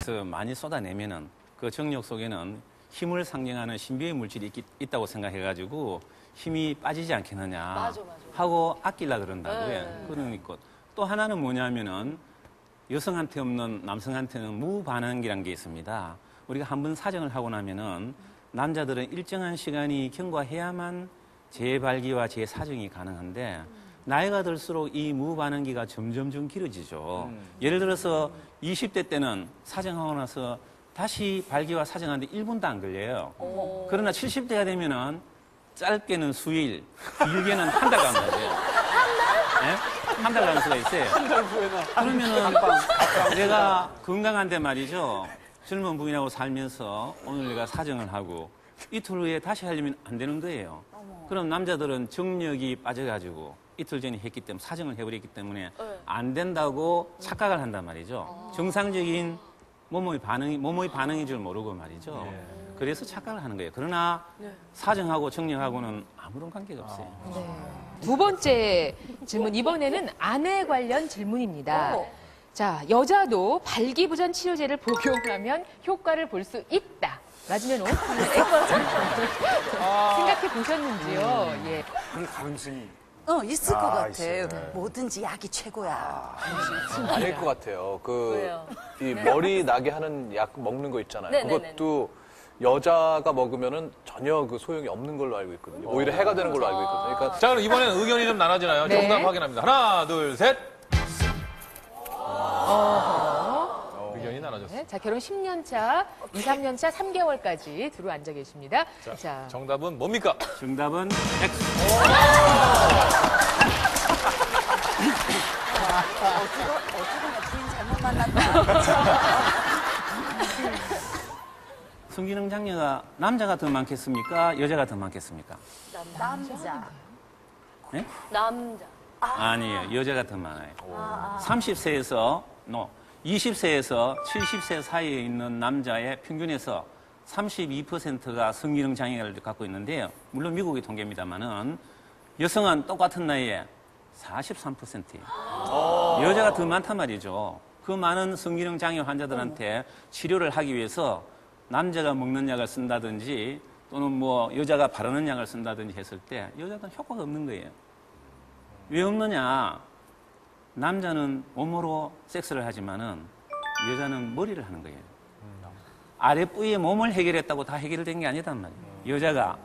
해서 많이 쏟아내면은 그 정력 속에는 힘을 상징하는 신비의 물질이 있다고 생각해가지고 힘이 빠지지 않겠느냐 하고 아끼려 그런다고요. 그런 있고 또 하나는 뭐냐면은 여성한테 없는 남성한테는 무반응이라는 게 있습니다. 우리가 한번 사정을 하고 나면은 남자들은 일정한 시간이 경과해야만 재발기와 재사정이 가능한데 나이가 들수록 이 무반응기가 점점 길어지죠. 예를 들어서 20대 때는 사정하고 나서 다시 발기와 사정하는데 1분도 안 걸려요. 그러나 70대가 되면은 짧게는 수일, 길게는 한 달 가는 거예요. 네? 한 달 가는 수가 있어요. 그러면은 내가 건강한데 말이죠. 젊은 부인하고 살면서 오늘 내가 사정을 하고 이틀 후에 다시 하려면 안 되는 거예요. 그럼 남자들은 정력이 빠져가지고 이틀 전에 했기 때문에 사정을 해버렸기 때문에 안 된다고 착각을 한단 말이죠. 정상적인 몸의 반응인 줄 모르고 말이죠. 그래서 착각을 하는 거예요. 그러나 사정하고 정력하고는 아무런 관계가 없어요. 두 번째 질문, 이번에는 아내 관련 질문입니다. 자, 여자도 발기부전 치료제를 복용하면 효과를 볼 수 있다. 라지면 생각해 보셨는지요? 예. 그럴 가능성이 있을 것 같아. 있어요. 뭐든지 약이 최고야. 아닐 것 같아요. 왜요? 이 머리 나게 하는 약 먹는 거 있잖아요. 네네네. 그것도 여자가 먹으면은 전혀 그 소용이 없는 걸로 알고 있거든요. 오히려 해가 되는 걸로 알고 있거든요. 그러니까 자, 그럼 이번에는 의견이 좀 나눠지나요? 네. 정답 확인합니다. 하나, 둘, 셋. 의견이 나눠졌습니다. 네, 자, 결혼 10년 차, 2, 3년 차, 3개월까지 두루 앉아 계십니다. 자, 정답은 뭡니까? 정답은 X. 어쩌면 주인 잘못 만났다. 성기능 장애가 남자가 더 많겠습니까? 여자가 더 많겠습니까? 남자. 네? 남자. 아니에요. 여자가 더 많아요. 30세에서 20세에서 70세 사이에 있는 남자의 평균에서 32%가 성기능 장애를 갖고 있는데요. 물론 미국의 통계입니다만은 여성은 똑같은 나이에 43%예요. 여자가 더 많단 말이죠. 그 많은 성기능 장애 환자들한테 치료를 하기 위해서 남자가 먹는 약을 쓴다든지 또는 뭐 여자가 바르는 약을 쓴다든지 했을 때 여자들은 효과가 없는 거예요. 왜 없느냐? 남자는 몸으로 섹스를 하지만은 여자는 머리를 하는 거예요. 아랫부위의 몸을 해결했다고 다 해결된 게 아니단 말이에요. 여자가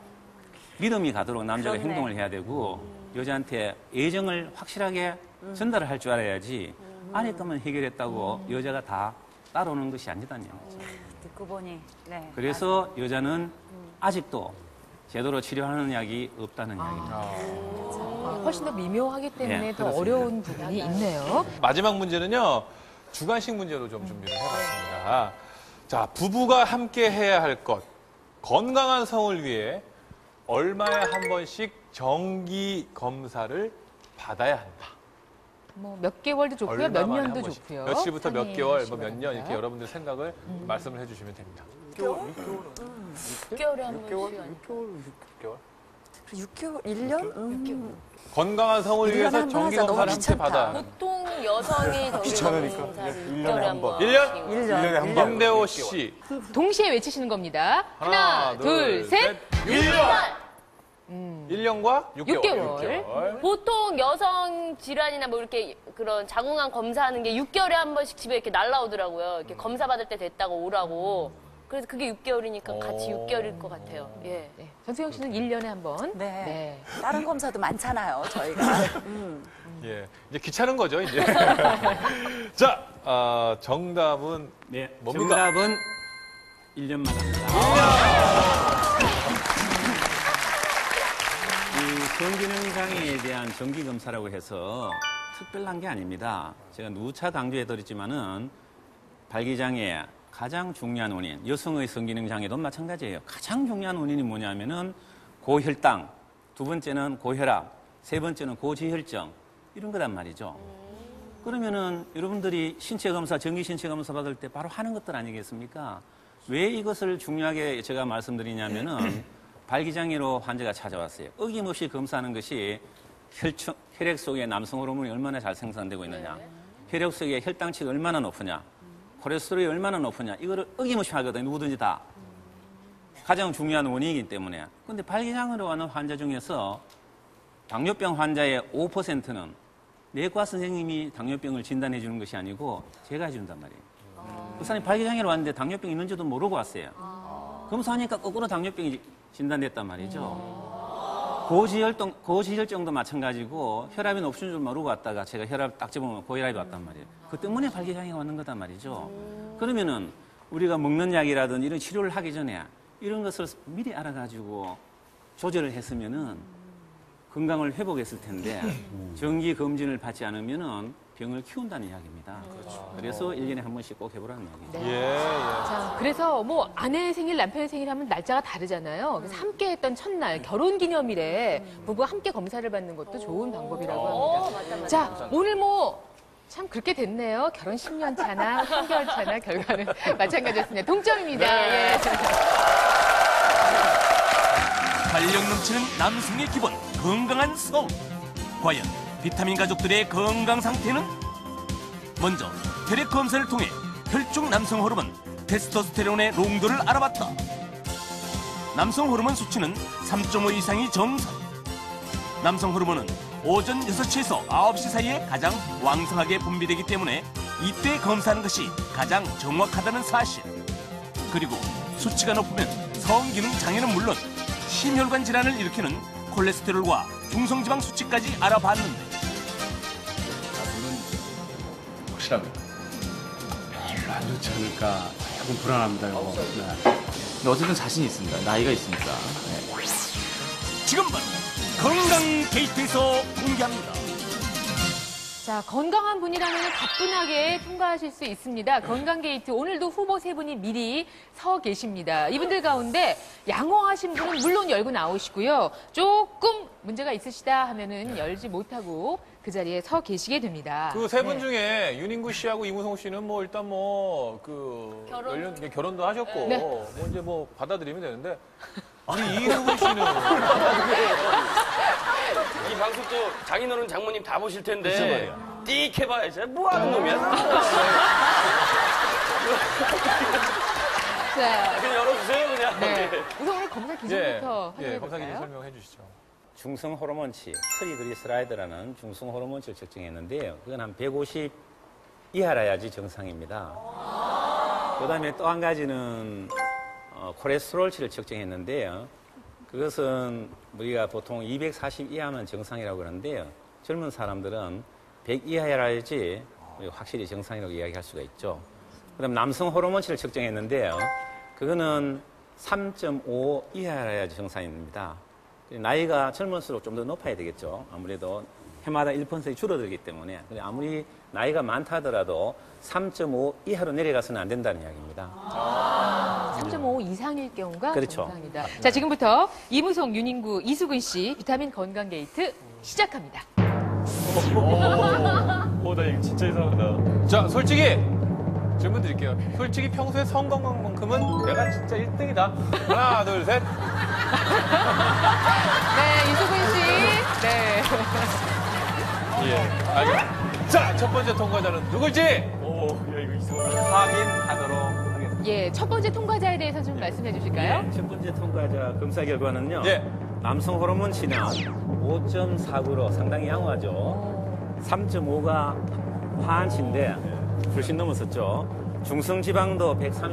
믿음이 가도록 남자가 그렇네. 행동을 해야 되고 여자한테 애정을 확실하게 전달을 할 줄 알아야지 아래 것만 해결했다고 여자가 다 따라오는 것이 아니다는 얘기죠. 듣고 보니. 네. 그래서 여자는 아직도 제대로 치료하는 약이 없다는 이야기입니다. 훨씬 더 미묘하기 때문에 네, 더 그렇습니다. 어려운 부분이 있네요. 마지막 문제는요, 주관식 문제로 좀 준비를 해봤습니다. 자, 부부가 함께 해야 할 것. 건강한 성을 위해 얼마에 한 번씩 정기 검사를 받아야 한다. 뭐 몇 개월도 좋고요, 몇 얼마만에 한 년도 번씩. 좋고요. 며칠부터 몇 상의해 개월, 주시기 뭐 몇 년 바랍니다. 이렇게 여러분들 생각을 말씀을 해주시면 됩니다. 6개월에 한 번씩. 6개월? 6개월, 1년? 건강한 성을 일년에 위해서 한번 정기 하자. 검사를 너무 함께 귀찮다. 받아야 한다. 보통 여성이 귀찮으니까 검사를 일년에 6개월에 한 한 번. 번. 1년? 1년에 한 번. 김대호 씨. 동시에 외치시는 겁니다. 하나, 둘, 셋. 1년! 1년과 6개월. 6개월. 보통 여성 질환이나 뭐 이렇게 그런 자궁암 검사하는 게 6개월에 한 번씩 집에 이렇게 날라오더라고요. 이렇게 검사 받을 때 됐다고 오라고. 그래서 그게 6개월이니까 같이 6개월일 것 같아요. 예. 네, 전수영 씨는 1년에 한 번. 네. 다른 검사도 많잖아요, 저희가. 예. 이제 귀찮은 거죠, 이제. 자, 정답은 네, 뭡니까? 정답은 1년만 합니다. 이 성기능 장애에 대한 정기 검사라고 해서 특별한 게 아닙니다. 제가 누차 강조해드렸지만은 발기장애 가장 중요한 원인, 여성의 성기능 장애도 마찬가지예요. 가장 중요한 원인이 뭐냐면은 고혈당, 두 번째는 고혈압, 세 번째는 고지혈증 이런 거란 말이죠. 그러면은 여러분들이 신체 검사, 정기 신체 검사 받을 때 바로 하는 것들 아니겠습니까? 왜 이것을 중요하게 제가 말씀드리냐면은 발기장애로 환자가 찾아왔어요. 어김없이 검사하는 것이 혈액 속에 남성 호르몬이 얼마나 잘 생산되고 있느냐, 혈액 속에 혈당치가 얼마나 높으냐, 콜레스테롤이 얼마나 높으냐 이거를 어김없이 하거든요. 누구든지 다. 가장 중요한 원인이기 때문에. 근데 발기장으로 오는 환자 중에서 당뇨병 환자의 5%는 내과 선생님이 당뇨병을 진단해 주는 것이 아니고 제가 해준단 말이에요. 그 사람이 발기장애로 왔는데 당뇨병이 있는지도 모르고 왔어요. 검사하니까 거꾸로 당뇨병이 진단됐단 말이죠. 고지혈증도 마찬가지고 혈압이 높은 줄 모르고 왔다가 제가 혈압 딱 집으면 고혈압이 왔단 말이에요. 그 때문에 발기장애가 왔는 거단 말이죠. 그러면은 우리가 먹는 약이라든 이런 치료를 하기 전에 이런 것을 미리 알아가지고 조절을 했으면은 건강을 회복했을 텐데 정기 검진을 받지 않으면은 병을 키운다는 이야기입니다. 그래서 1년에 한 번씩 꼭 해보라는 이야기죠. 예, 예. 자, 그래서 뭐 아내 생일, 남편의 생일 하면 날짜가 다르잖아요. 그래서 함께 했던 첫날 결혼 기념일에 부부가 함께 검사를 받는 것도 좋은 방법이라고 합니다. 맞다. 자, 오늘 뭐 참 그렇게 됐네요. 결혼 10년 차나 3개월 차나 결과는 마찬가지였습니다. 동점입니다. 예. 활력 넘치는 남성의 기본 건강한 성. 과연 비타민 가족들의 건강 상태는? 먼저 혈액 검사를 통해 혈중 남성 호르몬 테스토스테론의 농도를 알아봤다. 남성 호르몬 수치는 3.5 이상이 정상. 남성 호르몬은 오전 6시에서 9시 사이에 가장 왕성하게 분비되기 때문에 이때 검사하는 것이 가장 정확하다는 사실. 그리고 수치가 높으면 성기능 장애는 물론 심혈관 질환을 일으키는 콜레스테롤과 중성지방 수치까지 알아봤는데 확실합니다. 별로 안 좋지 않을까 조금 불안합니다. 이거. 네. 근데 어쨌든 자신 있습니다. 나이가 있으니까. 네. 지금 바로 건강 게이트에서 공개합니다. 자, 건강한 분이라면 가뿐하게 통과하실 수 있습니다. 건강게이트 오늘도 후보 3분이 미리 서 계십니다. 이분들 가운데 양호하신 분은 물론 열고 나오시고요. 조금 문제가 있으시다 하면은 열지 못하고 그 자리에 서 계시게 됩니다. 그 세 분 중에 윤인구 씨하고 이무성 씨는 뭐 일단 결혼도 하셨고 네. 뭐 이제 뭐 받아들이면 되는데 우리 이인구 씨는 이 방송 또 장인어른 장모님 다 보실 텐데 띡 해봐야지 뭐 하는 놈이야? 자, 그냥 열어주세요 그냥. 네. 우선 오늘 검사 기준부터 예, 확인해 검사 기준 볼까요? 설명해 주시죠. 중성 호르몬치, 트리그리스라이드라는 중성 호르몬치를 측정했는데요. 그건 한 150 이하라야지 정상입니다. 그다음에 또 한 가지는 콜레스테롤치를 측정했는데요. 그것은 우리가 보통 240 이하면 정상이라고 그러는데요. 젊은 사람들은 100 이하라야지 확실히 정상이라고 이야기할 수가 있죠. 그다음 남성 호르몬치를 측정했는데요. 그거는 3.5 이하라야지 정상입니다. 나이가 젊을수록 좀 더 높아야 되겠죠. 아무래도 해마다 1% 줄어들기 때문에. 아무리 나이가 많다 하더라도 3.5 이하로 내려가서는 안 된다는 이야기입니다. 3.5 이상일 경우가 그렇죠. 정상이다. 자, 지금부터 이무송, 윤인구, 이수근 씨 비타민 건강 게이트 시작합니다. 나 이거 진짜 이상하다. 자, 솔직히 질문 드릴게요. 솔직히 평소에 성건강만큼은 내가 진짜 1등이다. 하나, 둘, 셋. 네, 이수근 씨. 네. 예, 알겠습니다. 자, 첫 번째 통과자는 누굴지 야 이거 이상하다. 확인하도록 하겠습니다. 예, 첫 번째 통과자에 대해서 좀 말씀해 주실까요? 첫 번째 통과자 검사 결과는요. 예. 남성 호르몬치는 5.49로 상당히 양호하죠. 3.5가 화한치인데 훨씬 넘었었죠. 중성지방도 130